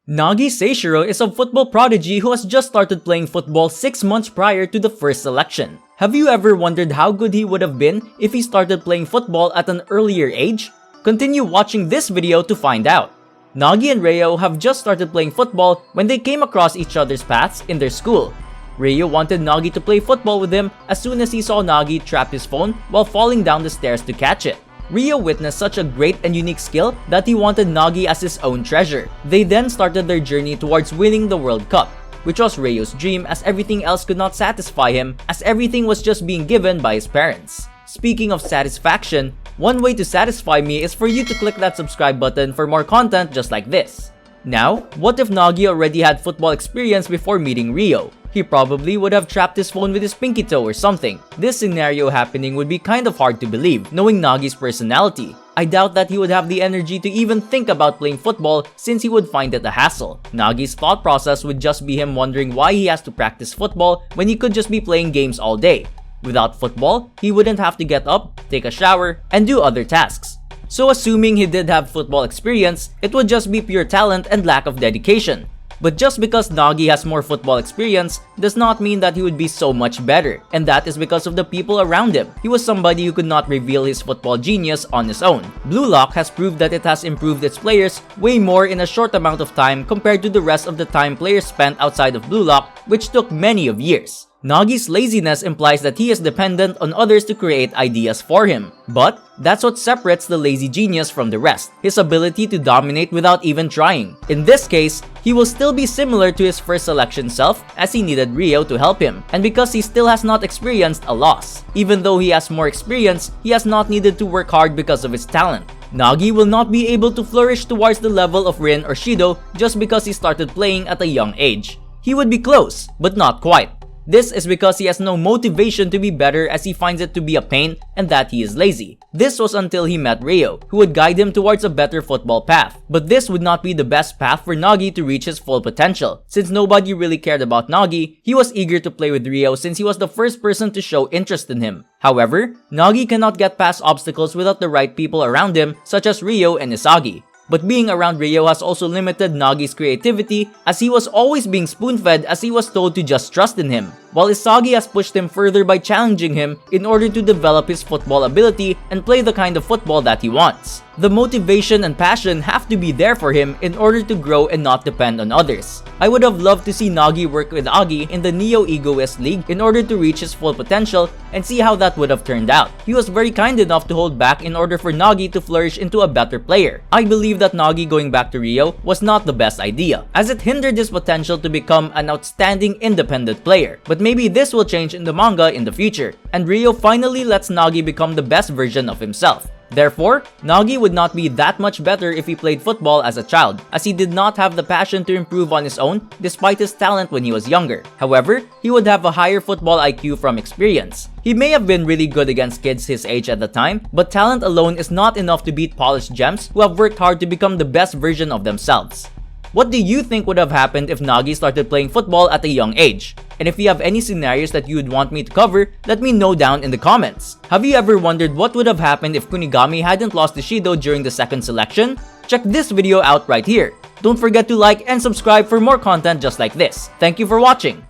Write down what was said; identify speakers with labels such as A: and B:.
A: Nagi Seishiro is a football prodigy who has just started playing football 6 months prior to the first selection. Have you ever wondered how good he would have been if he started playing football at an earlier age? Continue watching this video to find out. Nagi and Ryo have just started playing football when they came across each other's paths in their school. Ryo wanted Nagi to play football with him as soon as he saw Nagi trap his phone while falling down the stairs to catch it. Ryo witnessed such a great and unique skill that he wanted Nagi as his own treasure. They then started their journey towards winning the World Cup, which was Ryo's dream as everything else could not satisfy him as everything was just being given by his parents. Speaking of satisfaction, one way to satisfy me is for you to click that subscribe button for more content just like this. Now, what if Nagi already had football experience before meeting Ryo? He probably would have trapped his phone with his pinky toe or something. This scenario happening would be kind of hard to believe, knowing Nagi's personality. I doubt that he would have the energy to even think about playing football since he would find it a hassle. Nagi's thought process would just be him wondering why he has to practice football when he could just be playing games all day. Without football, he wouldn't have to get up, take a shower, and do other tasks. So assuming he did have football experience, it would just be pure talent and lack of dedication. But just because Nagi has more football experience does not mean that he would be so much better, and that is because of the people around him. He was somebody who could not reveal his football genius on his own. Bluelock has proved that it has improved its players way more in a short amount of time compared to the rest of the time players spent outside of Bluelock, which took many of years. Nagi's laziness implies that he is dependent on others to create ideas for him. But that's what separates the lazy genius from the rest, his ability to dominate without even trying. In this case, he will still be similar to his first selection self as he needed Ryo to help him, and because he still has not experienced a loss. Even though he has more experience, he has not needed to work hard because of his talent. Nagi will not be able to flourish towards the level of Rin or Shido just because he started playing at a young age. He would be close, but not quite. This is because he has no motivation to be better as he finds it to be a pain and that he is lazy. This was until he met Ryo, who would guide him towards a better football path. But this would not be the best path for Nagi to reach his full potential. Since nobody really cared about Nagi, he was eager to play with Ryo since he was the first person to show interest in him. However, Nagi cannot get past obstacles without the right people around him, such as Ryo and Isagi. But being around Ryo has also limited Nagi's creativity as he was always being spoon-fed as he was told to just trust in him, while Isagi has pushed him further by challenging him in order to develop his football ability and play the kind of football that he wants. The motivation and passion have to be there for him in order to grow and not depend on others. I would have loved to see Nagi work with Agi in the Neo Egoist League in order to reach his full potential and see how that would have turned out. He was very kind enough to hold back in order for Nagi to flourish into a better player. I believe that Nagi going back to Ryo was not the best idea, as it hindered his potential to become an outstanding independent player. But maybe this will change in the manga in the future, and Ryo finally lets Nagi become the best version of himself. Therefore, Nagi would not be that much better if he played football as a child, as he did not have the passion to improve on his own despite his talent when he was younger. However, he would have a higher football IQ from experience. He may have been really good against kids his age at the time, but talent alone is not enough to beat polished gems who have worked hard to become the best version of themselves. What do you think would have happened if Nagi started playing football at a young age? And if you have any scenarios that you would want me to cover, let me know down in the comments. Have you ever wondered what would have happened if Kunigami hadn't lost to Shido during the second selection? Check this video out right here. Don't forget to like and subscribe for more content just like this. Thank you for watching!